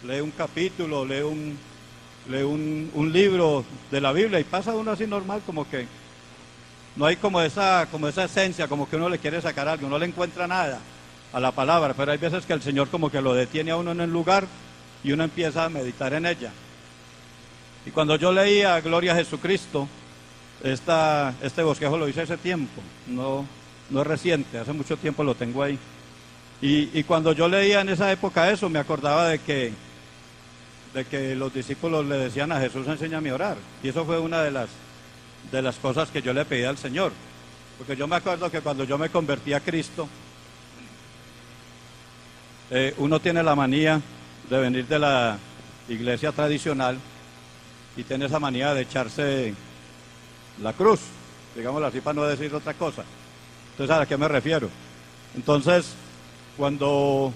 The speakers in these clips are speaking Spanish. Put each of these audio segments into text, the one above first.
lee un capítulo, lee un libro de la Biblia y pasa uno así normal, como que no hay como esa esencia, como que uno le quiere sacar algo, no le encuentra nada a la palabra, pero hay veces que el Señor como que lo detiene a uno en el lugar y uno empieza a meditar en ella. Y cuando yo leía Gloria a Jesucristo, este bosquejo lo hice hace tiempo, no es reciente, hace mucho tiempo lo tengo ahí. Y cuando yo leía en esa época eso, me acordaba de que los discípulos le decían a Jesús, enséñame a orar. Y eso fue una de las cosas que yo le pedí al Señor. Porque yo me acuerdo que cuando yo me convertí a Cristo, uno tiene la manía de venir de la iglesia tradicional y tiene esa manía de echarse la cruz, digámoslo así para no decir otra cosa. Entonces, ¿a qué me refiero? Entonces, cuando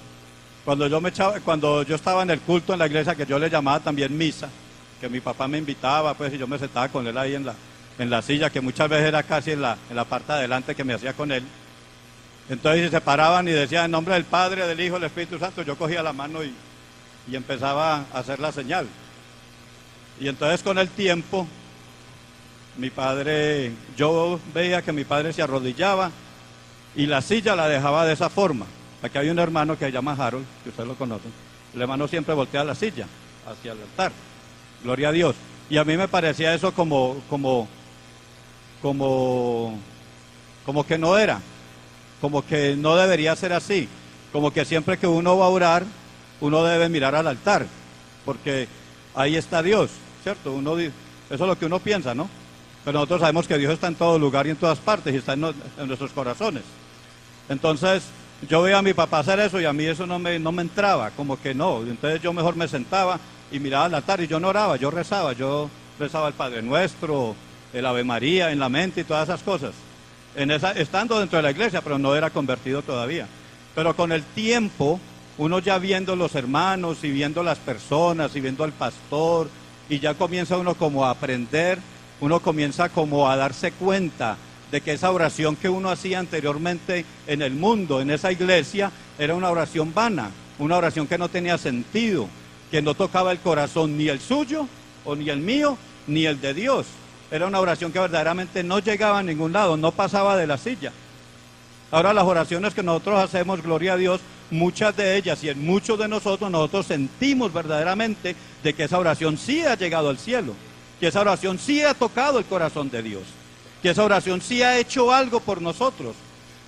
yo estaba en el culto en la iglesia, que yo le llamaba también misa, que mi papá me invitaba, pues, y yo me sentaba con él ahí en la silla, que muchas veces era casi en la parte de adelante que me hacía con él. Entonces se paraban y decían en nombre del Padre, del Hijo, del Espíritu Santo. Yo cogía la mano y empezaba a hacer la señal. Y entonces con el tiempo, yo veía que mi padre se arrodillaba y la silla la dejaba de esa forma. Aquí hay un hermano que se llama Harold, que ustedes lo conocen. El hermano siempre voltea la silla hacia el altar. Gloria a Dios. Y a mí me parecía eso como que no era, como que no debería ser así, como que siempre que uno va a orar, uno debe mirar al altar, porque ahí está Dios, ¿cierto? Eso es lo que uno piensa, ¿no? Pero nosotros sabemos que Dios está en todo lugar y en todas partes, y está en nuestros corazones. Entonces, yo veía a mi papá hacer eso y a mí eso no me entraba, como que no. Entonces yo mejor me sentaba y miraba al altar y yo no oraba, yo rezaba el Padre Nuestro, el Ave María en la mente y todas esas cosas. Estando dentro de la iglesia, pero no era convertido todavía. Pero con el tiempo, uno ya viendo los hermanos y viendo las personas y viendo al pastor, y ya comienza uno como a aprender, uno comienza como a darse cuenta de que esa oración que uno hacía anteriormente en el mundo, en esa iglesia, era una oración vana, una oración que no tenía sentido, que no tocaba el corazón ni el suyo, o ni el mío, ni el de Dios. Era una oración que verdaderamente no llegaba a ningún lado, no pasaba de la silla. Ahora las oraciones que nosotros hacemos, gloria a Dios, muchas de ellas y en muchos de nosotros sentimos verdaderamente de que esa oración sí ha llegado al cielo, que esa oración sí ha tocado el corazón de Dios, que esa oración sí ha hecho algo por nosotros,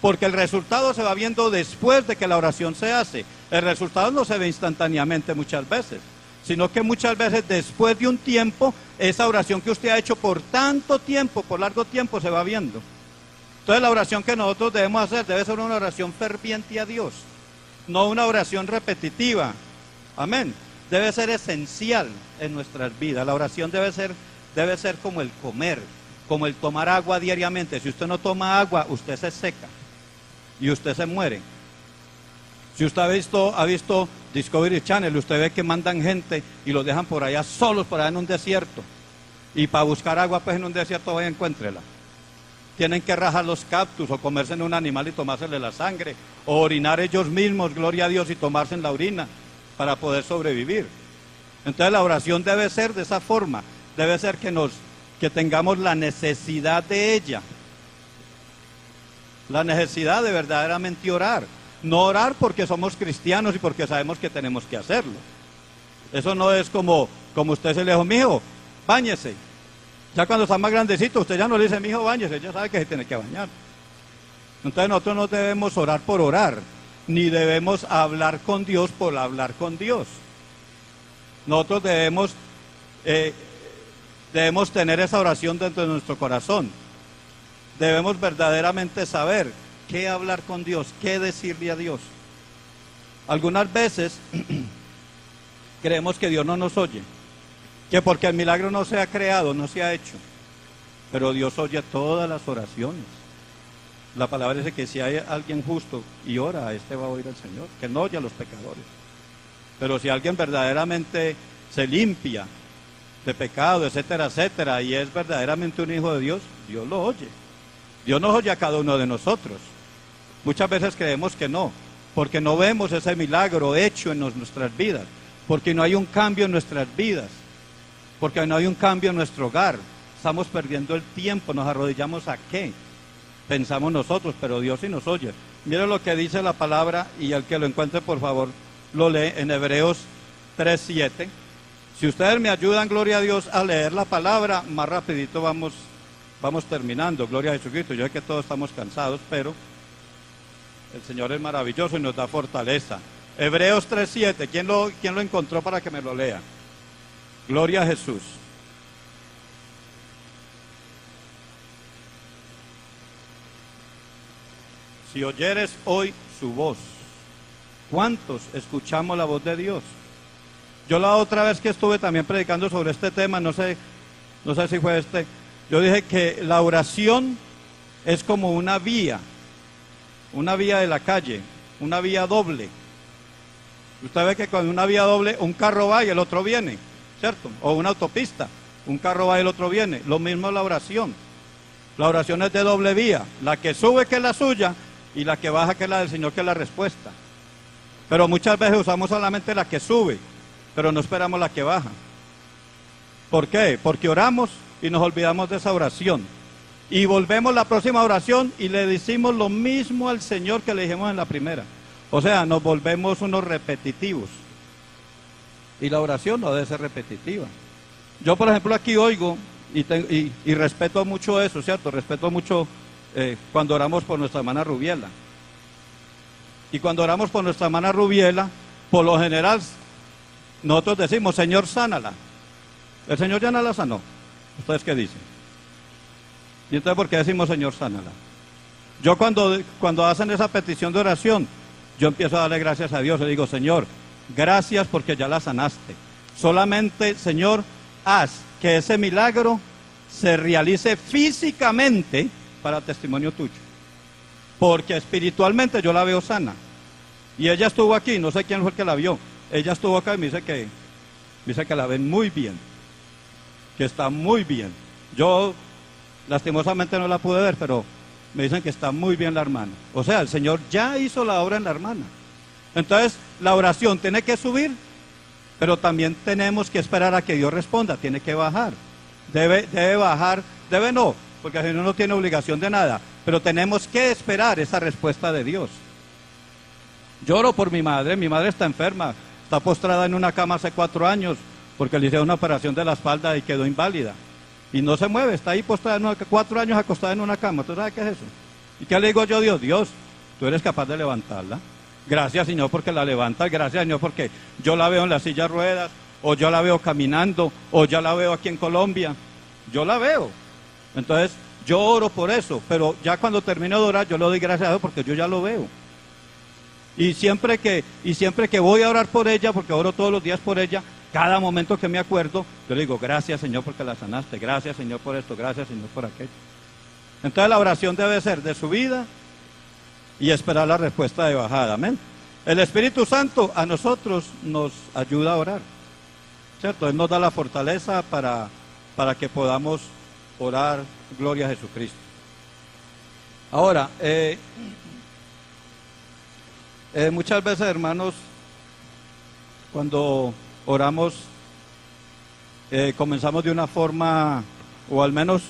porque el resultado se va viendo después de que la oración se hace. El resultado no se ve instantáneamente muchas veces, sino que muchas veces después de un tiempo, esa oración que usted ha hecho por tanto tiempo, por largo tiempo, se va viendo. Entonces la oración que nosotros debemos hacer debe ser una oración ferviente a Dios, no una oración repetitiva. Amén. Debe ser esencial en nuestras vidas. La oración debe ser como el comer, como el tomar agua diariamente. Si usted no toma agua, usted se seca y usted se muere. Si usted ha visto Discovery Channel, usted ve que mandan gente y los dejan por allá solos, por allá en un desierto. Y para buscar agua, pues en un desierto, vaya, encuéntrela. Tienen que rajar los cactus o comerse en un animal y tomársele la sangre, o orinar ellos mismos, gloria a Dios, y tomarse en la orina para poder sobrevivir. Entonces la oración debe ser de esa forma, debe ser que tengamos la necesidad de ella, la necesidad de verdaderamente orar. No orar porque somos cristianos y porque sabemos que tenemos que hacerlo. Eso no es como usted se le dijo, mijo, báñese. Ya cuando está más grandecito, usted ya no le dice, mijo, báñese, ya sabe que se tiene que bañar. Entonces nosotros no debemos orar por orar, ni debemos hablar con Dios por hablar con Dios. Nosotros debemos tener esa oración dentro de nuestro corazón. Debemos verdaderamente saber qué hablar con Dios, qué decirle a Dios. Algunas veces creemos que Dios no nos oye, que porque el milagro no se ha creado, no se ha hecho, pero Dios oye todas las oraciones. La palabra dice que si hay alguien justo y ora, a este va a oír al Señor, que no oye a los pecadores. Pero si alguien verdaderamente se limpia de pecado, etcétera, etcétera, y es verdaderamente un hijo de Dios, Dios lo oye. Dios nos oye a cada uno de nosotros. Muchas veces creemos que no, porque no vemos ese milagro hecho en nuestras vidas. porque no hay un cambio en nuestras vidas, porque no hay un cambio en nuestro hogar. Estamos perdiendo el tiempo, nos arrodillamos ¿a qué? Pensamos nosotros, pero Dios sí nos oye. Mire lo que dice la palabra, y el que lo encuentre, por favor, lo lee en Hebreos 3:7. Si ustedes me ayudan, gloria a Dios, a leer la palabra, más rapidito vamos terminando. Gloria a Jesucristo. Yo sé que todos estamos cansados, pero el Señor es maravilloso y nos da fortaleza. Hebreos 3:7. ¿Quién lo encontró para que me lo lea? Gloria a Jesús. Si oyeres hoy su voz, ¿cuántos escuchamos la voz de Dios? Yo la otra vez que estuve también predicando sobre este tema, no sé si fue yo dije que la oración es como una vía de la calle, una vía doble. Usted ve que con una vía doble un carro va y el otro viene, ¿cierto? O una autopista, un carro va y el otro viene. Lo mismo la oración. La oración es de doble vía, la que sube que es la suya y la que baja que es la del Señor, que es la respuesta. Pero muchas veces usamos solamente la que sube, pero no esperamos la que baja. ¿Por qué? Porque oramos y nos olvidamos de esa oración. Y volvemos la próxima oración y le decimos lo mismo al Señor que le dijimos en la primera. O sea, nos volvemos unos repetitivos. Y la oración no debe ser repetitiva. Yo, por ejemplo, aquí oigo y respeto mucho eso, ¿cierto? Respeto mucho cuando oramos por nuestra hermana Rubiela. Y cuando oramos por nuestra hermana Rubiela, por lo general, nosotros decimos, Señor, sánala. El Señor ya no la sanó. ¿Ustedes qué dicen? Y entonces, ¿por qué decimos, Señor, sánala? Yo cuando hacen esa petición de oración, yo empiezo a darle gracias a Dios. Le digo, Señor, gracias porque ya la sanaste. Solamente, Señor, haz que ese milagro se realice físicamente para testimonio tuyo. Porque espiritualmente yo la veo sana. Y ella estuvo aquí, no sé quién fue el que la vio. Ella estuvo acá y me dice que la ven muy bien. Que está muy bien. Yo lastimosamente no la pude ver, pero me dicen que está muy bien la hermana. O sea, el Señor ya hizo la obra en la hermana. Entonces, la oración tiene que subir, pero también tenemos que esperar a que Dios responda. Tiene que bajar. Debe bajar, debe no, porque el Señor no tiene obligación de nada, pero tenemos que esperar esa respuesta de Dios. Yo oro por mi madre está enferma, está postrada en una cama hace 4 años, porque le hicieron una operación de la espalda y quedó inválida. Y no se mueve, está ahí postrada 4 años acostada en una cama. ¿Tú sabes qué es eso? ¿Y qué le digo yo a Dios? Dios, tú eres capaz de levantarla. Gracias, Señor, porque la levantas. Gracias, Señor, porque yo la veo en la silla de ruedas, o yo la veo caminando, o ya la veo aquí en Colombia. Yo la veo. Entonces, yo oro por eso, pero ya cuando termino de orar, yo le doy gracias a Dios porque yo ya lo veo. Y siempre que voy a orar por ella, porque oro todos los días por ella, cada momento que me acuerdo, yo le digo, gracias, Señor, porque la sanaste. Gracias, Señor, por esto. Gracias, Señor, por aquello. Entonces, la oración debe ser de subida y esperar la respuesta de bajada. Amén. El Espíritu Santo a nosotros nos ayuda a orar, ¿cierto? Él nos da la fortaleza para que podamos orar. Gloria a Jesucristo. Ahora, muchas veces, hermanos, cuando oramos, comenzamos de una forma, o al menos,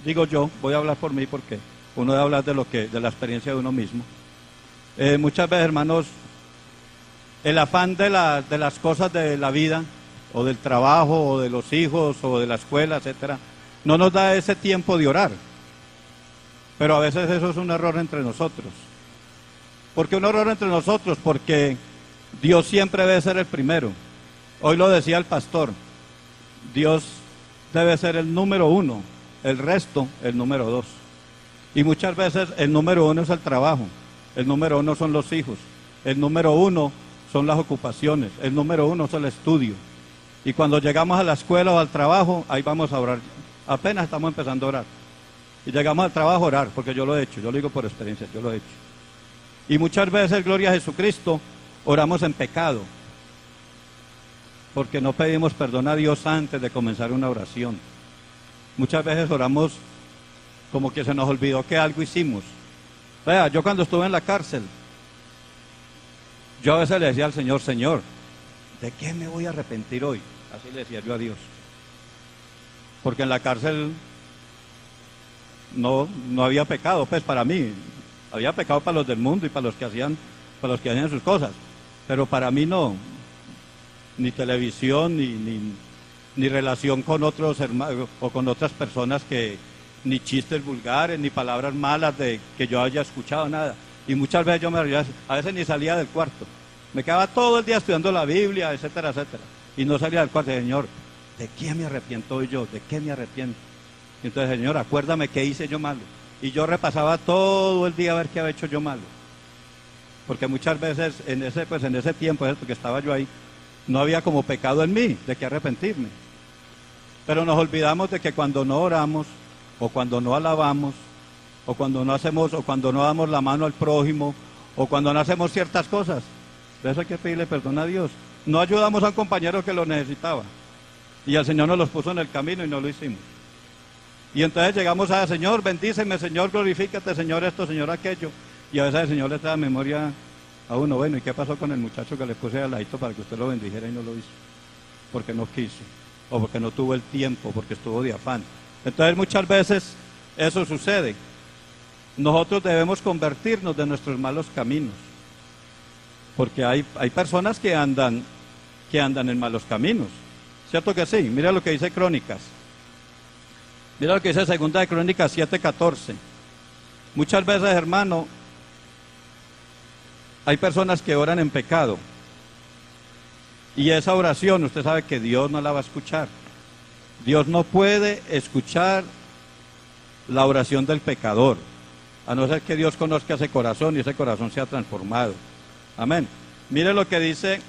digo yo, voy a hablar por mí porque uno debe hablar de la experiencia de uno mismo. Muchas veces, hermanos, el afán de las cosas de la vida, o del trabajo, o de los hijos, o de la escuela, etcétera, no nos da ese tiempo de orar. Pero a veces eso es un error entre nosotros. ¿Por qué un error entre nosotros? Porque Dios siempre debe ser el primero. Hoy lo decía el pastor, Dios debe ser el número 1, el resto el número 2. Y muchas veces el número 1 es el trabajo, el número 1 son los hijos, el número 1 son las ocupaciones, el número 1 es el estudio. Y cuando llegamos a la escuela o al trabajo, ahí vamos a orar. Apenas estamos empezando a orar. Y llegamos al trabajo a orar, porque yo lo he hecho, yo lo digo por experiencia, yo lo he hecho. Y muchas veces, gloria a Jesucristo, oramos en pecado, porque no pedimos perdón a Dios antes de comenzar una oración. Muchas veces oramos como que se nos olvidó que algo hicimos. Vea, yo cuando estuve en la cárcel, yo a veces le decía al Señor, Señor, ¿de qué me voy a arrepentir hoy? Así le decía yo a Dios. Porque en la cárcel no había pecado, pues para mí. Había pecado para los del mundo y para los que hacían sus cosas. Pero para mí no. Ni televisión, ni relación con otros hermanos o con otras personas ni chistes vulgares, ni palabras malas que yo haya escuchado, nada. Y muchas veces a veces ni salía del cuarto. Me quedaba todo el día estudiando la Biblia, etcétera, etcétera. Y no salía del cuarto. Señor, ¿de qué me arrepiento hoy yo? ¿De qué me arrepiento? Y entonces, Señor, acuérdame qué hice yo malo. Y yo repasaba todo el día a ver qué había hecho yo malo. Porque muchas veces en ese tiempo, que estaba yo ahí, no había como pecado en mí, de qué arrepentirme. Pero nos olvidamos de que cuando no oramos, o cuando no alabamos, o cuando no damos la mano al prójimo, o cuando no hacemos ciertas cosas, de eso hay que pedirle perdón a Dios. No ayudamos a un compañero que lo necesitaba. Y el Señor nos los puso en el camino y no lo hicimos. Y entonces llegamos a Señor, bendíceme, Señor, glorifícate, Señor esto, Señor aquello. Y a veces el Señor le trae memoria a uno, bueno, ¿y qué pasó con el muchacho que le puse al ladito para que usted lo bendijera y no lo hizo? Porque no quiso, o porque no tuvo el tiempo, porque estuvo de afán. Entonces muchas veces eso sucede. Nosotros debemos convertirnos de nuestros malos caminos. Porque hay personas que andan en malos caminos. ¿Cierto que sí? Mira lo que dice Crónicas. Mira lo que dice Segunda de Crónicas 7:14. Muchas veces, hermano, hay personas que oran en pecado. Y esa oración, usted sabe que Dios no la va a escuchar. Dios no puede escuchar la oración del pecador, a no ser que Dios conozca ese corazón y ese corazón sea transformado. Amén. Mire lo que dice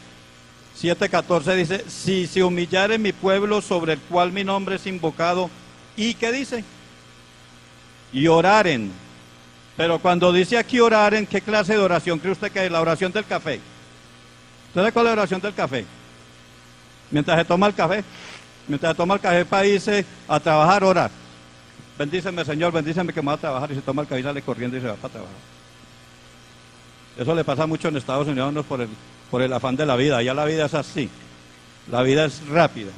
7:14, dice, si se humillare mi pueblo sobre el cual mi nombre es invocado, ¿y qué dice? Y oraren. Pero cuando dice aquí oraren, ¿qué clase de oración cree usted que es? La oración del café. ¿Usted sabe cuál es la oración del café? Mientras se toma el café para irse a trabajar, orar. Bendíceme, Señor, bendíceme que me va a trabajar, y se toma el café y sale corriendo y se va para trabajar. Eso le pasa mucho en Estados Unidos por el afán de la vida. Allá la vida es así. La vida es rápida.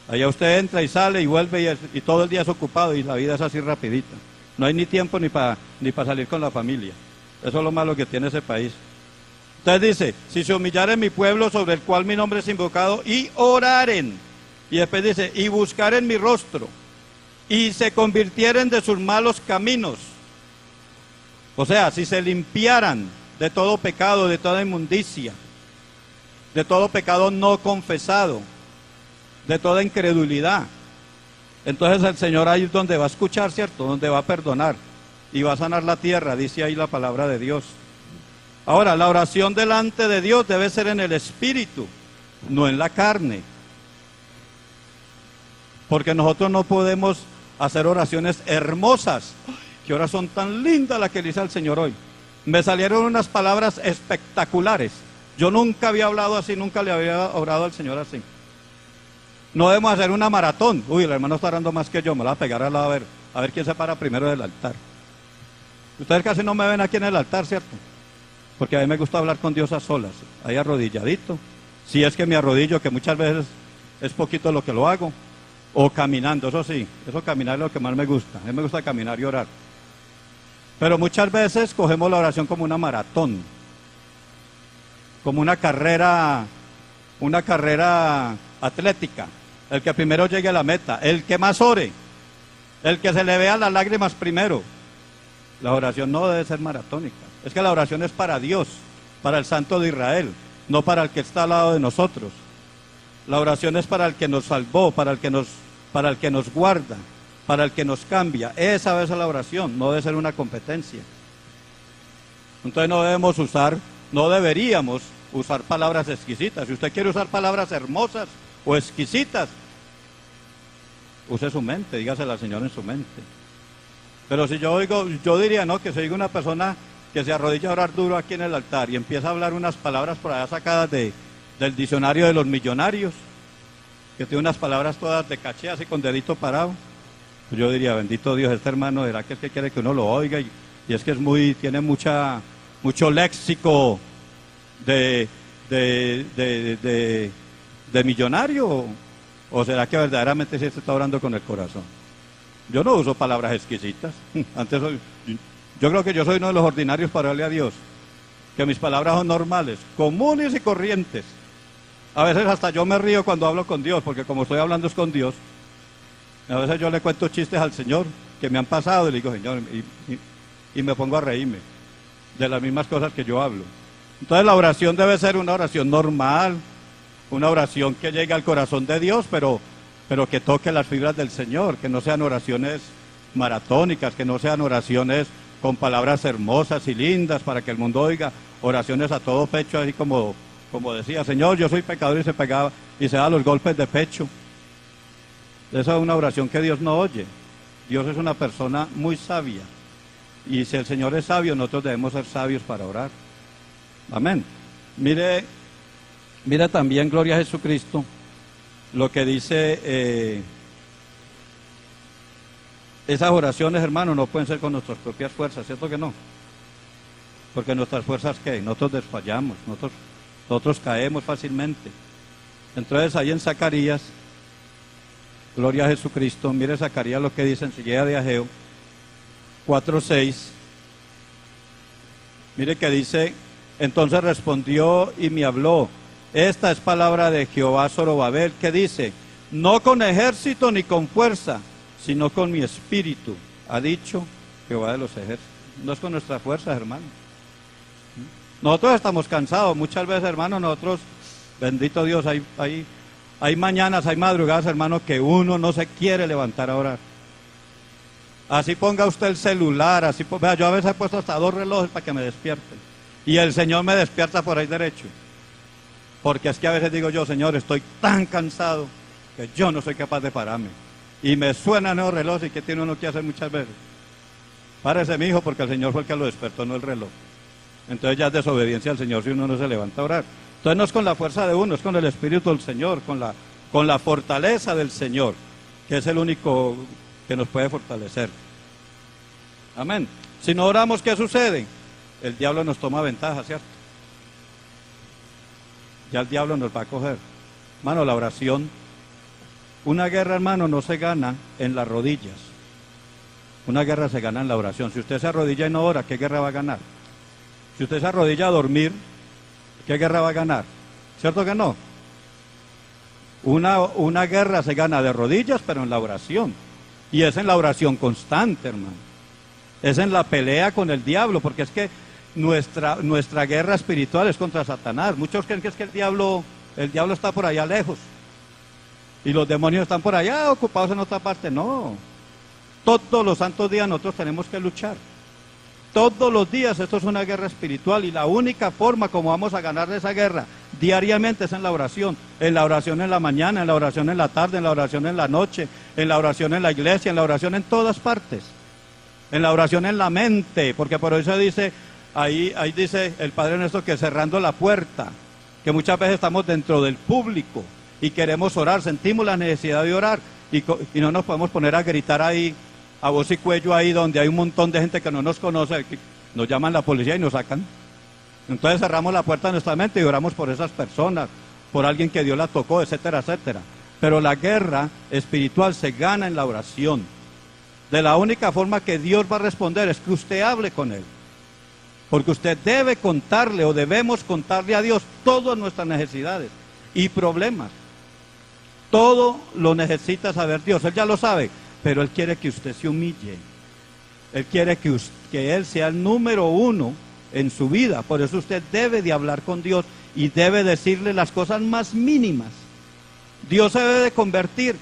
Allá usted entra y sale y vuelve y todo el día es ocupado y la vida es así rapidita. No hay ni tiempo ni para salir con la familia. Eso es lo malo que tiene ese país. Entonces dice, si se humillaren mi pueblo sobre el cual mi nombre es invocado y oraren. Y después dice, y buscaren mi rostro y se convirtieren de sus malos caminos. O sea, si se limpiaran de todo pecado, de toda inmundicia, de todo pecado no confesado, de toda incredulidad, entonces el Señor ahí es donde va a escuchar, ¿cierto? Donde va a perdonar y va a sanar la tierra, dice ahí la palabra de Dios. Ahora, la oración delante de Dios debe ser en el Espíritu, no en la carne. Porque nosotros no podemos hacer oraciones hermosas. ¡Ay, qué oración tan linda la que le hice al Señor hoy! Me salieron unas palabras espectaculares. Yo nunca había hablado así, nunca le había orado al Señor así. No debemos hacer una maratón. Uy, el hermano está orando más que yo, me la voy a pegar al lado a ver quién se para primero del altar. Ustedes casi no me ven aquí en el altar, ¿cierto? Porque a mí me gusta hablar con Dios a solas, ahí arrodilladito. Si es que me arrodillo, que muchas veces es poquito lo que lo hago. O caminando, eso sí, eso caminar es lo que más me gusta. A mí me gusta caminar y orar. Pero muchas veces cogemos la oración como una maratón, como una carrera atlética. El que primero llegue a la meta, el que más ore, el que se le vean las lágrimas primero. La oración no debe ser maratónica. Es que la oración es para Dios, para el Santo de Israel, no para el que está al lado de nosotros. La oración es para el que nos salvó, para el que nos guarda, para el que nos cambia. Esa es la oración, no debe ser una competencia. Entonces no deberíamos usar palabras exquisitas. Si usted quiere usar palabras hermosas o exquisitas, use su mente, dígasela al Señor en su mente. Pero si yo diría, no, que si oigo una persona que se arrodilla a orar duro aquí en el altar y empieza a hablar unas palabras por allá sacadas del diccionario de los millonarios, que tiene unas palabras todas de caché, así con dedito parado, pues yo diría, bendito Dios, este hermano, ¿será que es que quiere que uno lo oiga? Y es que tiene mucho léxico de de millonario? ¿O será que verdaderamente sí se está orando con el corazón? Yo no uso palabras exquisitas. Yo creo que yo soy uno de los ordinarios para darle a Dios. Que mis palabras son normales, comunes y corrientes. A veces hasta yo me río cuando hablo con Dios, porque como estoy hablando es con Dios. A veces yo le cuento chistes al Señor que me han pasado y le digo, Señor, y me pongo a reírme de las mismas cosas que yo hablo. Entonces la oración debe ser una oración normal, una oración que llegue al corazón de Dios, pero que toque las fibras del Señor, que no sean oraciones maratónicas, que no sean oraciones con palabras hermosas y lindas para que el mundo oiga, oraciones a todo pecho, así como decía, Señor, yo soy pecador, y se pegaba y se da los golpes de pecho. Esa es una oración que Dios no oye. Dios es una persona muy sabia, y si el Señor es sabio, nosotros debemos ser sabios para orar. Amén. Mire también, gloria a Jesucristo, lo que dice, esas oraciones, hermanos, no pueden ser con nuestras propias fuerzas, ¿cierto que no? Porque nuestras fuerzas, ¿qué? Nosotros desfallamos, nosotros caemos fácilmente. Entonces ahí en Zacarías, gloria a Jesucristo, mire Zacarías lo que dice en Sillera de Ageo 4:6. Mire que dice, entonces respondió y me habló, esta es palabra de Jehová Zorobabel, que dice, no con ejército ni con fuerza, sino con mi espíritu, ha dicho Jehová de los ejércitos. No es con nuestras fuerzas, hermano. Nosotros estamos cansados, muchas veces, hermano, nosotros, bendito Dios, hay mañanas, hay madrugadas, hermano, que uno no se quiere levantar a orar. Así ponga usted el celular, vea, yo a veces he puesto hasta 2 relojes para que me despierten. Y el Señor me despierta por ahí derecho. Porque es que a veces digo yo, Señor, estoy tan cansado que yo no soy capaz de pararme. Y me suenan los relojes, ¿y qué tiene uno que hacer muchas veces? Párese, mi hijo, porque el Señor fue el que lo despertó, no el reloj. Entonces ya es desobediencia al Señor si uno no se levanta a orar. Entonces no es con la fuerza de uno, es con el Espíritu del Señor, con la fortaleza del Señor, que es el único que nos puede fortalecer. Amén. Si no oramos, ¿qué sucede? El diablo nos toma ventaja, ¿cierto? Ya el diablo nos va a coger. Hermano, la oración, una guerra, hermano, no se gana en las rodillas. Una guerra se gana en la oración. Si usted se arrodilla y no ora, ¿qué guerra va a ganar? Si usted se arrodilla a dormir, ¿qué guerra va a ganar? ¿Cierto que no? Una guerra se gana de rodillas, pero en la oración. Y es en la oración constante, hermano. Es en la pelea con el diablo, porque es que nuestra guerra espiritual es contra Satanás. Muchos creen que es que el diablo está por allá lejos. Y los demonios están por allá ocupados en otra parte. No. Todos los santos días nosotros tenemos que luchar. Todos los días esto es una guerra espiritual, y la única forma como vamos a ganar esa guerra diariamente es en la oración. En la oración en la mañana, en la oración en la tarde, en la oración en la noche, en la oración en la iglesia, en la oración en todas partes. En la oración en la mente, porque por eso dice, ahí dice el Padre nuestro que cerrando la puerta, que muchas veces estamos dentro del público y queremos orar, sentimos la necesidad de orar y no nos podemos poner a gritar ahí a voz y cuello ahí donde hay un montón de gente que no nos conoce, que nos llaman la policía y nos sacan. Entonces cerramos la puerta de nuestra mente y oramos por esas personas, por alguien que Dios la tocó, etcétera, etcétera. Pero la guerra espiritual se gana en la oración. De la única forma que Dios va a responder es que usted hable con Él. Porque usted debe contarle o debemos contarle a Dios todas nuestras necesidades y problemas. Todo lo necesita saber Dios, Él ya lo sabe. Pero Él quiere que usted se humille. Él quiere que Él sea el número 1 en su vida. Por eso usted debe de hablar con Dios y debe decirle las cosas más mínimas. Dios se debe de convertir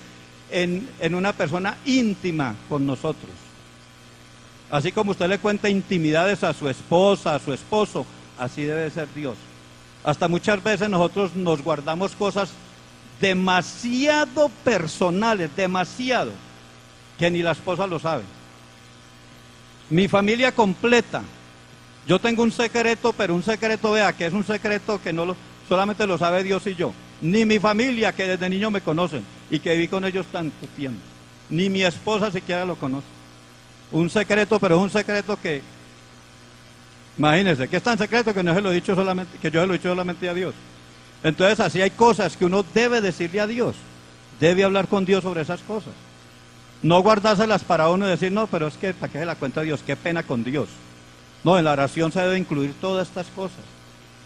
en una persona íntima con nosotros. Así como usted le cuenta intimidades a su esposa, a su esposo, así debe ser Dios. Hasta muchas veces nosotros nos guardamos cosas demasiado personales, demasiado, que ni la esposa lo sabe. Mi familia completa, yo tengo un secreto, pero un secreto, vea, que es un secreto que solamente lo sabe Dios y yo. Ni mi familia, que desde niño me conocen y que viví con ellos tanto tiempo, ni mi esposa siquiera lo conoce. Un secreto, pero es un secreto que, imagínense, que es tan secreto que no se lo he dicho solamente, que yo se lo he dicho solamente a Dios. Entonces así hay cosas que uno debe decirle a Dios, debe hablar con Dios sobre esas cosas. No guardárselas para uno y decir, no, pero es que para qué se la cuenta a Dios, qué pena con Dios. No, en la oración se debe incluir todas estas cosas.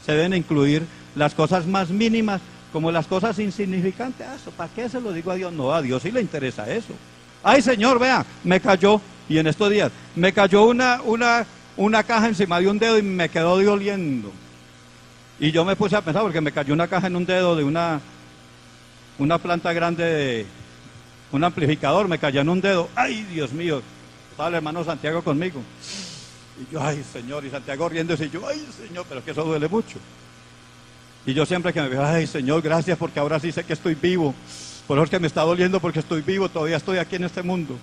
Se deben incluir las cosas más mínimas, como las cosas insignificantes. Eso, ¿para qué se lo digo a Dios? No, a Dios sí le interesa eso. Ay, Señor, vea, me cayó, y en estos días, me cayó una caja encima de un dedo y me quedó doliendo. Y yo me puse a pensar, porque me cayó una caja en un dedo de una planta grande de un amplificador, me cayó en un dedo. Ay, Dios mío, estaba el hermano Santiago conmigo. Y yo, ay, Señor, y Santiago riéndose, y yo, ay, Señor, pero es que eso duele mucho. Y yo siempre que me veo, ay, Señor, gracias, porque ahora sí sé que estoy vivo. Por eso es que me está doliendo, porque estoy vivo, todavía estoy aquí en este mundo.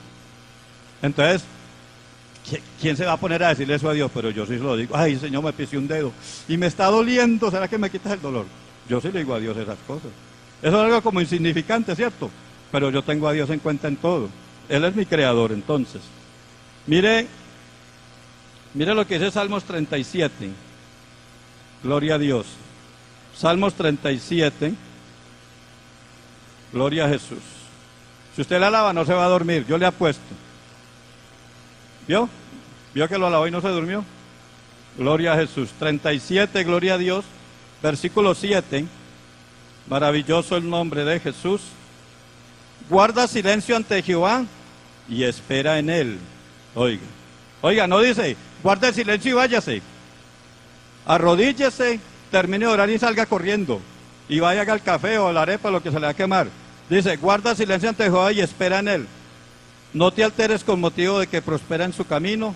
Entonces, ¿quién se va a poner a decirle eso a Dios? Pero yo sí se lo digo, ay, Señor, me pisé un dedo y me está doliendo, ¿será que me quitas el dolor? Yo sí le digo a Dios esas cosas. Eso es algo como insignificante, ¿cierto? Pero yo tengo a Dios en cuenta en todo. Él es mi creador, entonces. Mire lo que dice Salmos 37. Gloria a Dios. Salmos 37. Gloria a Jesús. Si usted la alaba, no se va a dormir, yo le apuesto. ¿Vio? ¿Vio que lo alabó y no se durmió? Gloria a Jesús. 37, gloria a Dios. Versículo 7. Maravilloso el nombre de Jesús. Guarda silencio ante Jehová y espera en él. Oiga, no dice, guarde silencio y váyase. Arrodíllese, termine de orar y salga corriendo. Y vaya al café o a la arepa, lo que se le va a quemar. Dice, guarda silencio ante Jehová y espera en él. No te alteres con motivo de que prospera en su camino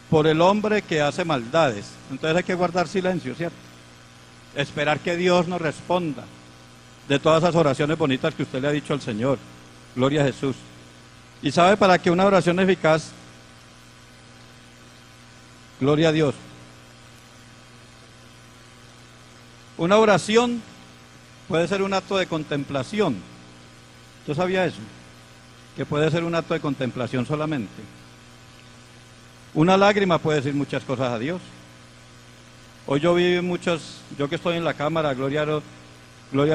por el hombre que hace maldades. Entonces hay que guardar silencio, ¿cierto? Esperar que Dios nos responda de todas esas oraciones bonitas que usted le ha dicho al Señor. Gloria a Jesús. ¿Y sabe para qué una oración eficaz? Gloria a Dios. Una oración puede ser un acto de contemplación. ¿Usted sabía eso? Que puede ser un acto de contemplación solamente. Una lágrima puede decir muchas cosas a Dios. Hoy yo que estoy en la cámara, gloria a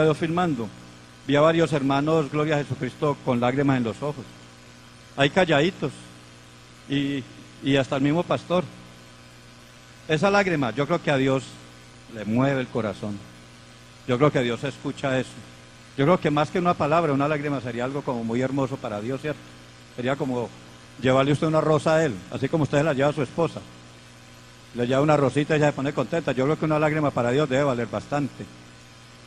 Dios filmando, vi a varios hermanos, gloria a Jesucristo, con lágrimas en los ojos. Hay calladitos y hasta el mismo pastor. Esa lágrima, yo creo que a Dios le mueve el corazón. Yo creo que Dios escucha eso. Yo creo que más que una palabra, una lágrima sería algo como muy hermoso para Dios, ¿cierto? Sería como llevarle usted una rosa a Él, así como usted la lleva a su esposa. Le lleva una rosita y ella se pone contenta. Yo creo que una lágrima para Dios debe valer bastante.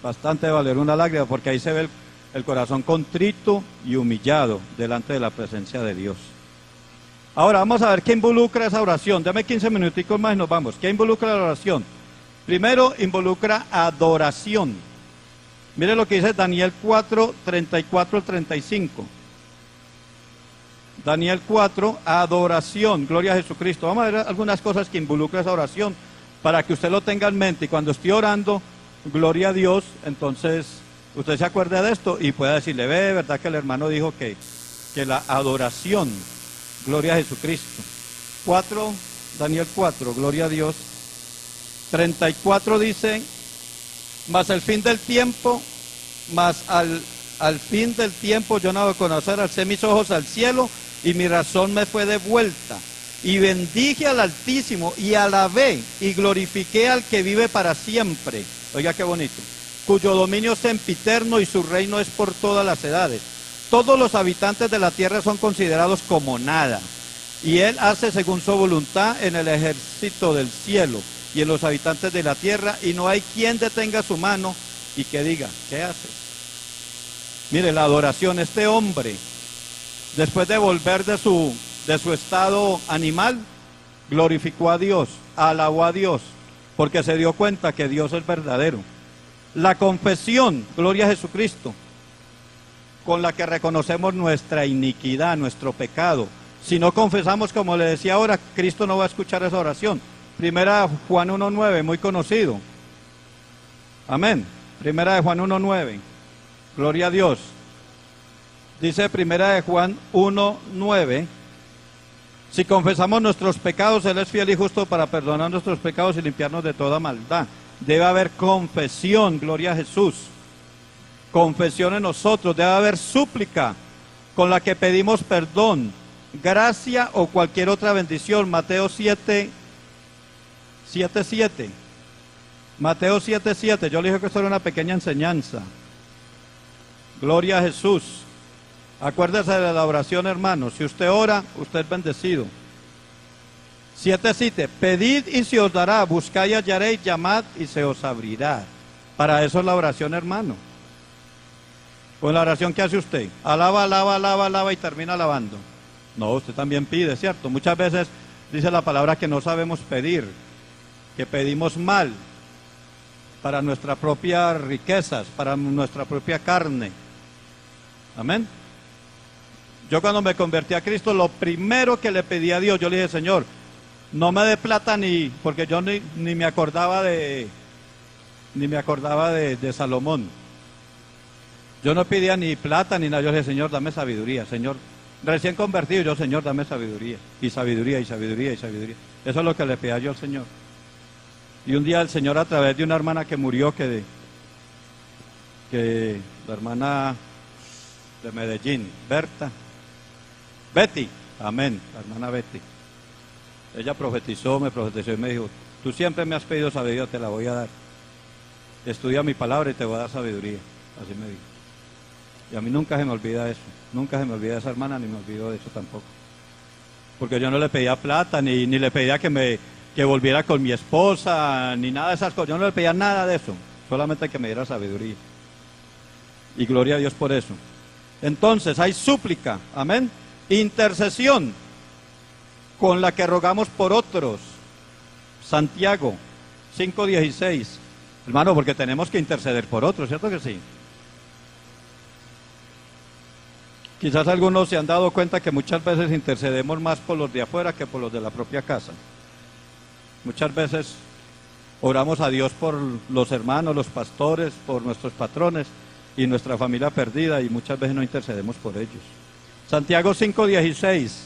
Bastante debe valer una lágrima, porque ahí se ve el corazón contrito y humillado delante de la presencia de Dios. Ahora vamos a ver qué involucra esa oración. Dame 15 minuticos más y nos vamos. ¿Qué involucra la oración? Primero, involucra adoración. Mire lo que dice Daniel 4, 34 al 35. Daniel 4, adoración, gloria a Jesucristo. Vamos a ver algunas cosas que involucra esa oración para que usted lo tenga en mente. Y cuando esté orando, gloria a Dios, entonces usted se acuerde de esto y pueda decirle, ve, ¿verdad que el hermano dijo que la adoración, gloria a Jesucristo? Daniel 4, gloria a Dios. 34 dice, mas al fin del tiempo yo Nabucodonosor alcé mis ojos al cielo y mi razón me fue devuelta. Y bendije al Altísimo y alabé y glorifiqué al que vive para siempre. Oiga qué bonito. Cuyo dominio es sempiterno y su reino es por todas las edades. Todos los habitantes de la tierra son considerados como nada. Y él hace según su voluntad en el ejército del cielo y en los habitantes de la tierra, y no hay quien detenga su mano y que diga, ¿qué hace? Mire, la adoración, este hombre, después de volver de su estado animal, glorificó a Dios, alabó a Dios, porque se dio cuenta que Dios es verdadero. La confesión, gloria a Jesucristo, con la que reconocemos nuestra iniquidad, nuestro pecado. Si no confesamos, como le decía ahora, Cristo no va a escuchar esa oración. Primera de Juan 1.9, muy conocido. Amén. Primera de Juan 1.9. Gloria a Dios. Dice Primera de Juan 1.9. Si confesamos nuestros pecados, Él es fiel y justo para perdonar nuestros pecados y limpiarnos de toda maldad. debe haber confesión, gloria a Jesús. Confesión en nosotros, debe haber súplica con la que pedimos perdón, gracia o cualquier otra bendición. Mateo 7:7. Mateo 7:7. Yo le dije que esto era una pequeña enseñanza. Gloria a Jesús. Acuérdese de la oración, hermano. Si usted ora, usted es bendecido. 7:7. Pedid y se os dará, buscad y hallaréis, llamad y se os abrirá. Para eso es la oración, hermano. Pues la oración que hace usted, alaba, alaba, alaba, alaba y termina alabando. No, usted también pide, ¿cierto? Muchas veces dice la palabra que no sabemos pedir, que pedimos mal para nuestras propias riquezas, para nuestra propia carne. Amén. Yo cuando me convertí a Cristo, lo primero que le pedí a Dios, yo le dije, Señor, no me dé plata porque yo ni me acordaba de Salomón. Yo no pedía ni plata ni nada, yo le dije, Señor, dame sabiduría, Señor. Recién convertido, yo, Señor, dame sabiduría, y sabiduría, y sabiduría, y sabiduría. Eso es lo que le pedía yo al Señor. Y un día el Señor, a través de una hermana que murió, que la hermana de Medellín, Betty, amén, la hermana Betty. Ella profetizó y me dijo, tú siempre me has pedido sabiduría, te la voy a dar. Estudia mi palabra y te voy a dar sabiduría. Así me dijo. Y a mí nunca se me olvida eso. Nunca se me olvida esa hermana, ni me olvido de eso tampoco. Porque yo no le pedía plata, ni le pedía que volviera con mi esposa, ni nada de esas cosas. Yo no le pedía nada de eso. Solamente que me diera sabiduría. Y gloria a Dios por eso. Entonces, hay súplica. Amén. Intercesión, con la que rogamos por otros. Santiago 5:16. Hermano, porque tenemos que interceder por otros, ¿cierto que sí? Quizás algunos se han dado cuenta que muchas veces intercedemos más por los de afuera que por los de la propia casa. Muchas veces oramos a Dios por los hermanos, los pastores, por nuestros patrones y nuestra familia perdida, y muchas veces no intercedemos por ellos. Santiago 5:16.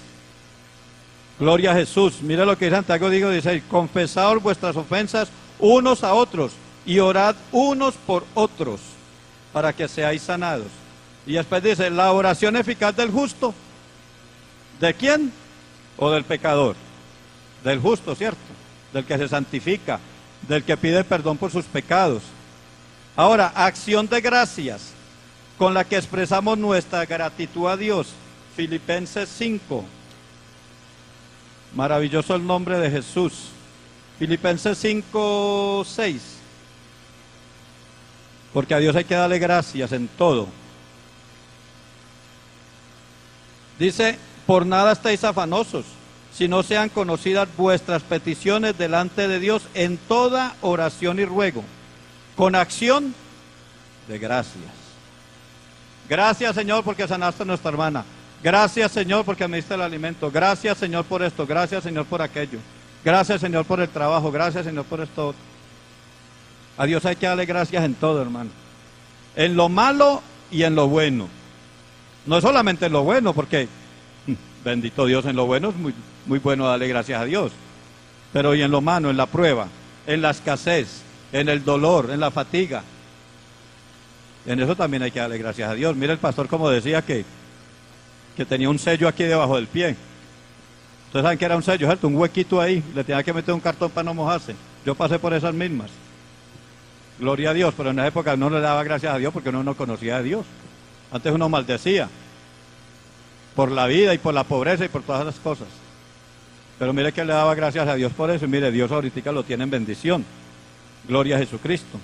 Gloria a Jesús. Mire lo que dice Santiago 5:16. Confesaos vuestras ofensas unos a otros y orad unos por otros para que seáis sanados. Y después dice, la oración eficaz del justo. ¿De quién? ¿O del pecador? Del justo, ¿cierto? Del que se santifica, del que pide perdón por sus pecados. Ahora, acción de gracias con la que expresamos nuestra gratitud a Dios. Filipenses 5. Maravilloso el nombre de Jesús. Filipenses 5:6. Porque a Dios hay que darle gracias en todo. Dice, por nada estéis afanosos, si no sean conocidas vuestras peticiones delante de Dios en toda oración y ruego, con acción de gracias. Gracias, Señor, porque sanaste a nuestra hermana. Gracias, Señor, porque me diste el alimento. Gracias, Señor, por esto. Gracias, Señor, por aquello. Gracias, Señor, por el trabajo. Gracias, Señor, por esto. A Dios hay que darle gracias en todo, hermano. En lo malo y en lo bueno. No solamente en lo bueno, porque, bendito Dios, en lo bueno es muy bueno darle gracias a Dios. Pero y en lo malo, en la prueba, en la escasez, en el dolor, en la fatiga. En eso también hay que darle gracias a Dios. Mira el pastor como decía que tenía un sello aquí debajo del pie. Ustedes saben que era un sello, ¿cierto? Un huequito ahí, le tenía que meter un cartón para no mojarse. Yo pasé por esas mismas. Gloria a Dios, pero en esa época uno le daba gracias a Dios porque uno no conocía a Dios. Antes uno maldecía por la vida y por la pobreza y por todas las cosas. Pero mire que le daba gracias a Dios por eso, y mire, Dios ahorita lo tiene en bendición. Gloria a Jesucristo.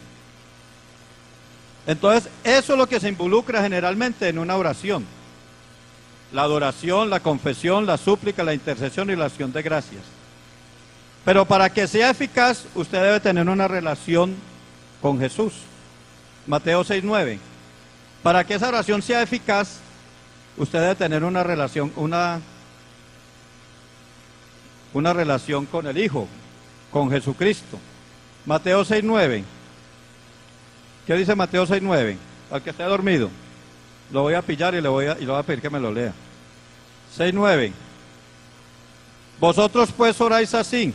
Entonces, eso es lo que se involucra generalmente en una oración. La adoración, la confesión, la súplica, la intercesión y la acción de gracias. Pero para que sea eficaz, usted debe tener una relación con Jesús. Mateo 6:9. Para que esa oración sea eficaz, usted debe tener una relación con el Hijo, con Jesucristo. Mateo 6:9. ¿Qué dice Mateo 6:9? Al que esté dormido, lo voy a pillar y le voy a pedir que me lo lea. 6:9. Vosotros pues oráis así: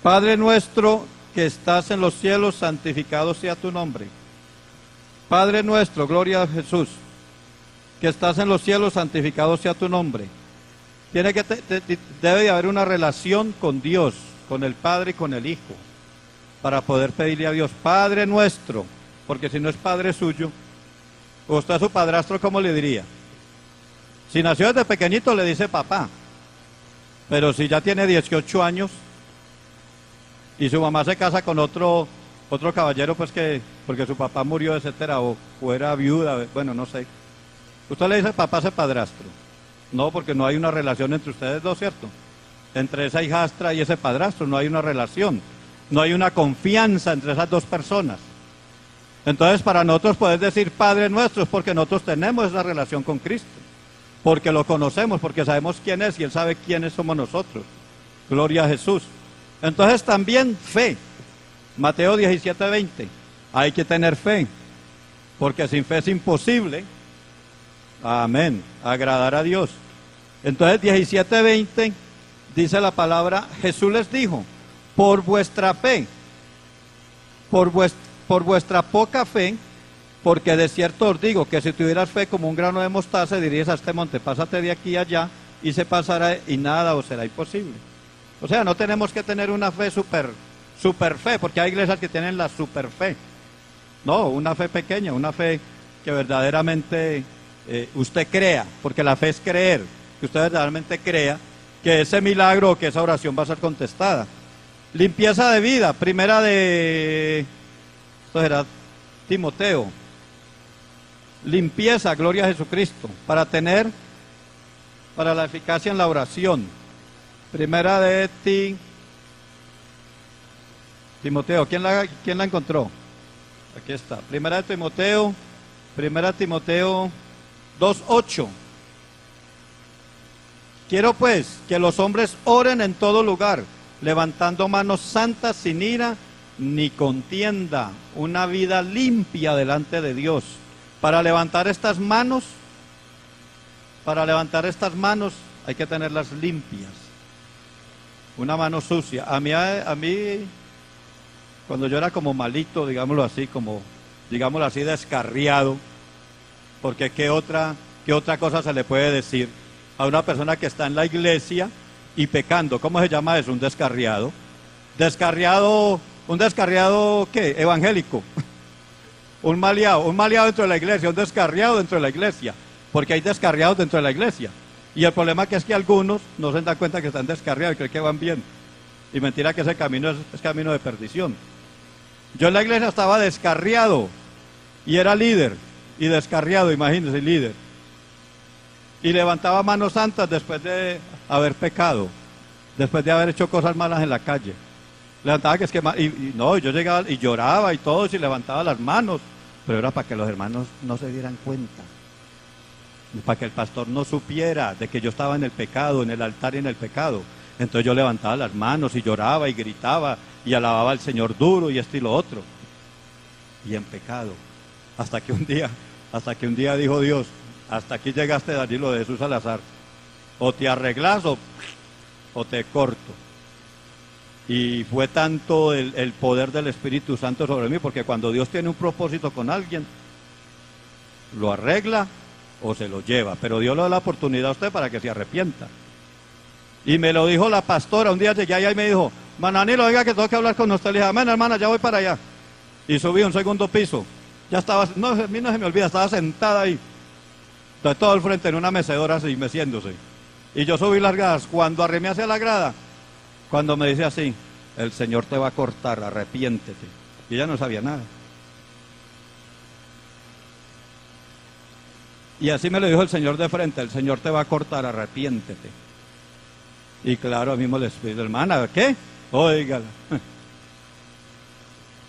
Padre nuestro que estás en los cielos, santificado sea tu nombre. Padre nuestro, gloria a Jesús, que estás en los cielos, santificado sea tu nombre. Debe de haber una relación con Dios, con el Padre y con el Hijo, para poder pedirle a Dios, Padre nuestro, porque si no es Padre suyo, usted a su padrastro, ¿cómo le diría? Si nació desde pequeñito le dice papá, pero si ya tiene 18 años y su mamá se casa con otro caballero, pues que, porque su papá murió, etcétera, o era viuda, bueno, no sé. Usted le dice papá a ese padrastro. No, porque no hay una relación entre ustedes dos, ¿cierto? Entre esa hijastra y ese padrastro no hay una relación. No hay una confianza entre esas dos personas. Entonces, para nosotros poder decir Padre nuestro es porque nosotros tenemos esa relación con Cristo. Porque lo conocemos, porque sabemos quién es y Él sabe quiénes somos nosotros. Gloria a Jesús. Entonces también fe. Mateo 17:20. Hay que tener fe. Porque sin fe es imposible. Amén. Agradar a Dios. Entonces 17:20 dice la palabra, Jesús les dijo, por vuestra fe, por vuestra poca fe, porque de cierto os digo que si tuvieras fe como un grano de mostaza, dirías a este monte, pásate de aquí a allá, y se pasará y nada os será imposible. O sea, no tenemos que tener una fe super fe, porque hay iglesias que tienen la super fe. No, una fe pequeña, una fe que verdaderamente usted crea, porque la fe es creer, que usted verdaderamente crea que ese milagro o que esa oración va a ser contestada. Limpieza de vida, primera de, esto será Timoteo. Limpieza, gloria a Jesucristo, para la eficacia en la oración. Primera de Timoteo, ¿quién la encontró? Aquí está, primera de Timoteo 2:8. Quiero pues que los hombres oren en todo lugar, levantando manos santas sin ira ni contienda, una vida limpia delante de Dios. Para levantar estas manos hay que tenerlas limpias. Una mano sucia. A mí, cuando yo era como malito, digámoslo así, descarriado, porque ¿qué otra cosa se le puede decir a una persona que está en la iglesia y pecando? ¿Cómo se llama eso? Un descarriado. ¿Un descarriado qué? Evangélico. Un maleado dentro de la iglesia, un descarriado dentro de la iglesia, porque hay descarriados dentro de la iglesia. Y el problema que es que algunos no se dan cuenta que están descarriados y creen que van bien. Y mentira que ese camino es camino de perdición. Yo en la iglesia estaba descarriado y era líder. Y descarriado, imagínense, líder. Y levantaba manos santas después de haber pecado, después de haber hecho cosas malas en la calle. Levantaba yo llegaba y lloraba y todo, y levantaba las manos, pero era para que los hermanos no se dieran cuenta, para que el pastor no supiera de que yo estaba en el pecado, en el altar y en el pecado. Entonces yo levantaba las manos y lloraba y gritaba y alababa al Señor duro y esto y lo otro, y en pecado, hasta que un día dijo Dios, hasta aquí llegaste, Danilo de Jesús Salazar, o te arreglas o te corto. Y fue tanto el poder del Espíritu Santo sobre mí, porque cuando Dios tiene un propósito con alguien, lo arregla o se lo lleva, pero Dios le da la oportunidad a usted para que se arrepienta. Y me lo dijo la pastora, un día llegué allá y me dijo, Mananilo, oiga que tengo que hablar con usted. Le dije, amén, hermana, ya voy para allá. Y subí un segundo piso, ya estaba, a mí no se me olvida, estaba sentada ahí, entonces todo el frente en una mecedora así, meciéndose. Y yo subí las gradas, cuando arrimé hacia la grada, cuando me dice así, el Señor te va a cortar, arrepiéntete. Y ella no sabía nada. Y así me lo dijo el Señor de frente, el Señor te va a cortar, arrepiéntete. Y claro, a mí me le pido, hermana, ¿qué? Óigala.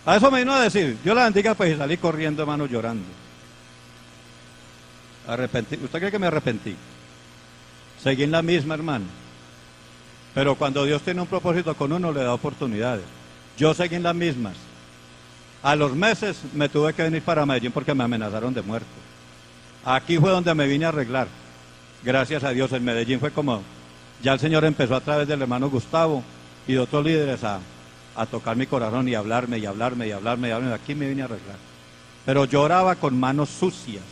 A eso me vino a decir, yo la bendiga, pues, y salí corriendo, hermano, llorando. Arrepentí. ¿Usted cree que me arrepentí? Seguí en la misma, hermano. Pero cuando Dios tiene un propósito con uno, le da oportunidades. Yo seguí en las mismas. A los meses me tuve que venir para Medellín porque me amenazaron de muerte. Aquí fue donde me vine a arreglar. Gracias a Dios, en Medellín fue como, ya el Señor empezó a través del hermano Gustavo y de otros líderes a a tocar mi corazón y hablarme y hablarme y hablarme y hablarme. Aquí me vine a arreglar. Pero lloraba con manos sucias,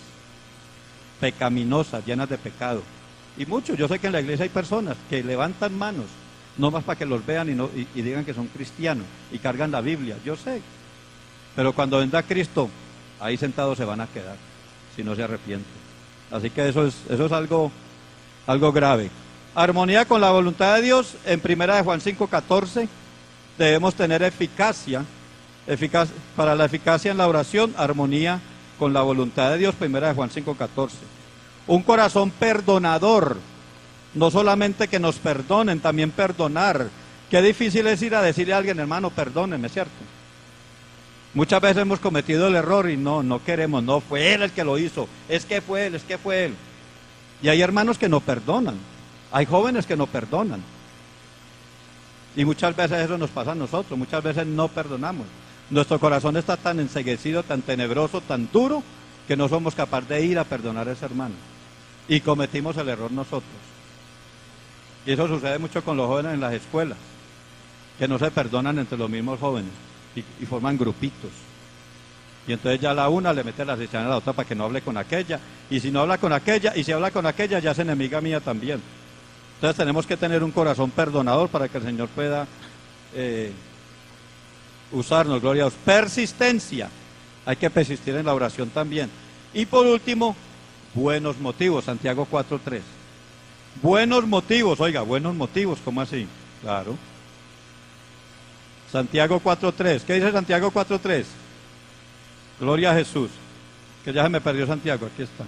pecaminosas, llenas de pecado. Y muchos, yo sé que en la iglesia hay personas que levantan manos, no más para que los vean y digan que son cristianos y cargan la Biblia, yo sé. Pero cuando venga Cristo, ahí sentados se van a quedar, si no se arrepienten. Así que eso es algo grave. Armonía con la voluntad de Dios, en 1 Juan 5:14, debemos tener eficacia, para la eficacia en la oración, armonía con la voluntad de Dios, 1 Juan 5:14. Un corazón perdonador, no solamente que nos perdonen, también perdonar. Qué difícil es ir a decirle a alguien, hermano, perdóneme, ¿cierto? Muchas veces hemos cometido el error y no queremos, no fue él el que lo hizo, es que fue él. Y hay hermanos que no perdonan, hay jóvenes que no perdonan. Y muchas veces eso nos pasa a nosotros, muchas veces no perdonamos. Nuestro corazón está tan enceguecido, tan tenebroso, tan duro, que no somos capaces de ir a perdonar a ese hermano. Y cometimos el error nosotros. Y eso sucede mucho con los jóvenes en las escuelas, que no se perdonan entre los mismos jóvenes y forman grupitos. Y entonces ya la una le mete la cizaña a la otra para que no hable con aquella. Y si no habla con aquella, y si habla con aquella, ya es enemiga mía también. Entonces tenemos que tener un corazón perdonador para que el Señor pueda usarnos, gloria a Dios. Persistencia, hay que persistir en la oración también. Y por último, buenos motivos, Santiago 4:3. Buenos motivos, oiga, buenos motivos, ¿cómo así? Claro. Santiago 4:3, ¿qué dice Santiago 4:3? Gloria a Jesús, que ya se me perdió Santiago, aquí está.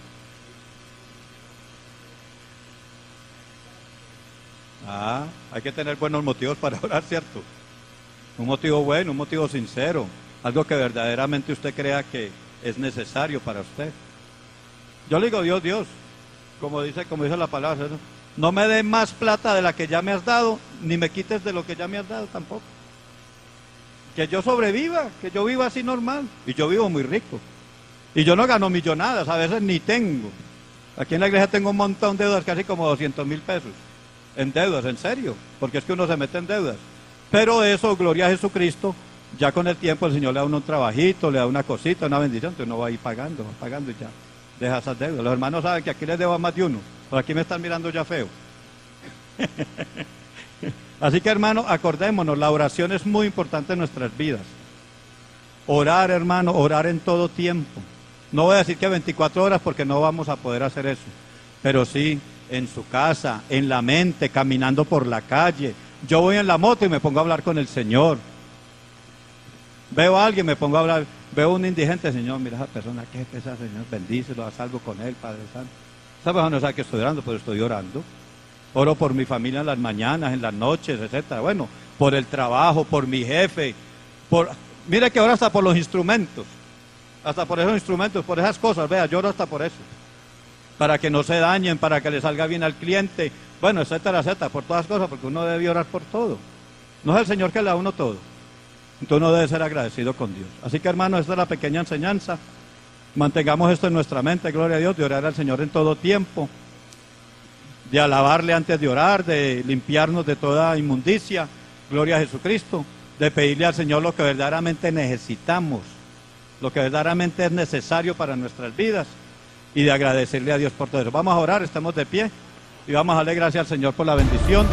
Hay que tener buenos motivos para orar, ¿cierto? Un motivo bueno, un motivo sincero, algo que verdaderamente usted crea que es necesario para usted. Yo le digo, Dios, como dice la palabra, no me des más plata de la que ya me has dado, ni me quites de lo que ya me has dado tampoco. Que yo sobreviva, que yo viva así normal, y yo vivo muy rico. Y yo no gano millonadas, a veces ni tengo. Aquí en la iglesia tengo un montón de deudas, casi como 200,000 pesos. En deudas, en serio, porque es que uno se mete en deudas. Pero eso, gloria a Jesucristo, ya con el tiempo el Señor le da uno un trabajito, le da una cosita, una bendición, entonces uno va a ir pagando y ya, deja esas deudas. Los hermanos saben que aquí les debo a más de uno, por aquí me están mirando ya feo. Así que, hermano, acordémonos, la oración es muy importante en nuestras vidas. Orar, hermano, orar en todo tiempo. No voy a decir que 24 horas porque no vamos a poder hacer eso, pero sí en su casa, en la mente, caminando por la calle. Yo voy en la moto y me pongo a hablar con el Señor. Veo a alguien, me pongo a hablar, veo a un indigente, Señor, mira esa persona, qué pesa, Señor, bendícelo, haz algo con él, Padre Santo. Esa persona no sabe que estoy orando, pero estoy orando. Oro por mi familia en las mañanas, en las noches, etcétera. Bueno, por el trabajo, por mi jefe, mire que ahora hasta por los instrumentos, hasta por esos instrumentos, por esas cosas, vea, yo oro hasta por eso. Para que no se dañen, para que le salga bien al cliente, bueno, etcétera, por todas cosas, porque uno debe orar por todo. No es el Señor que le da a uno todo. Entonces uno debe ser agradecido con Dios. Así que, hermano, esta es la pequeña enseñanza. Mantengamos esto en nuestra mente, gloria a Dios, de orar al Señor en todo tiempo, de alabarle antes de orar, de limpiarnos de toda inmundicia, gloria a Jesucristo, de pedirle al Señor lo que verdaderamente necesitamos, lo que verdaderamente es necesario para nuestras vidas, y de agradecerle a Dios por todo eso. Vamos a orar, estamos de pie, y vamos a darle gracias al Señor por la bendición.